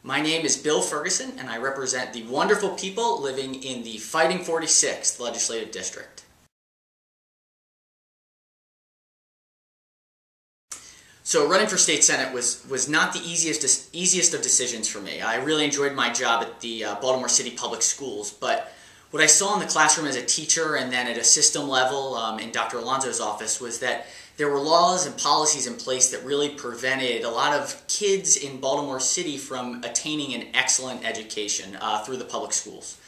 My name is Bill Ferguson, and I represent the wonderful people living in the Fighting 46th Legislative District. So running for state senate was not the easiest of decisions for me. I really enjoyed my job at the Baltimore City Public Schools, but what I saw in the classroom as a teacher and then at a system level in Dr. Alonzo's office was that there were laws and policies in place that really prevented a lot of kids in Baltimore City from attaining an excellent education through the public schools.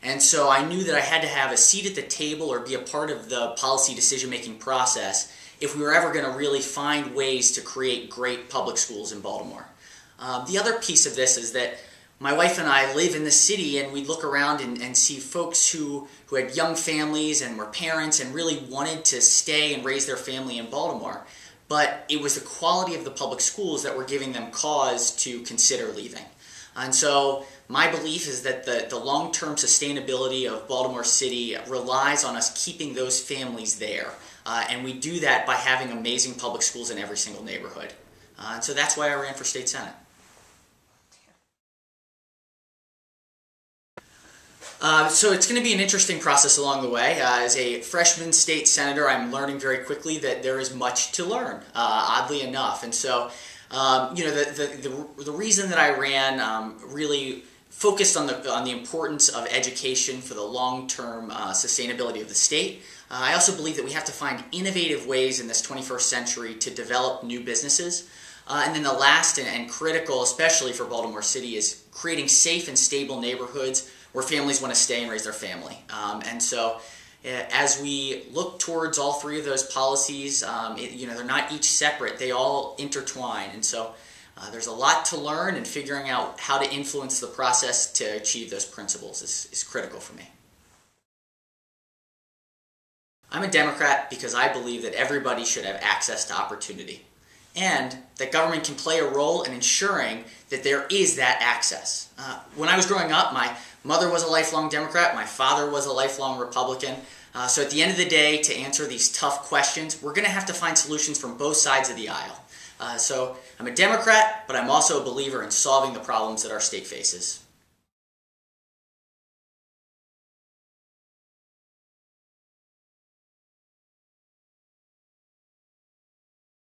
And so I knew that I had to have a seat at the table or be a part of the policy decision-making process if we were ever going to really find ways to create great public schools in Baltimore. The other piece of this is that my wife and I live in the city, and we look around and see folks who had young families and were parents and really wanted to stay and raise their family in Baltimore. But it was the quality of the public schools that were giving them cause to consider leaving. And so my belief is that the long-term sustainability of Baltimore City relies on us keeping those families there. And we do that by having amazing public schools in every single neighborhood. And so that's why I ran for state senate. So it's going to be an interesting process along the way. As a freshman state senator, I'm learning very quickly that there is much to learn, oddly enough. And so, the reason that I ran really focused on the importance of education for the long-term sustainability of the state. I also believe that we have to find innovative ways in this 21st century to develop new businesses. And then the last and critical, especially for Baltimore City, is creating safe and stable neighborhoods where families want to stay and raise their family. And so as we look towards all three of those policies, they're not each separate, they all intertwine. And so there's a lot to learn, and figuring out how to influence the process to achieve those principles is critical for me. I'm a Democrat because I believe that everybody should have access to opportunity, and that government can play a role in ensuring that there is that access. When I was growing up, my mother was a lifelong Democrat, my father was a lifelong Republican. So at the end of the day, to answer these tough questions, we're going to have to find solutions from both sides of the aisle. So I'm a Democrat, but I'm also a believer in solving the problems that our state faces.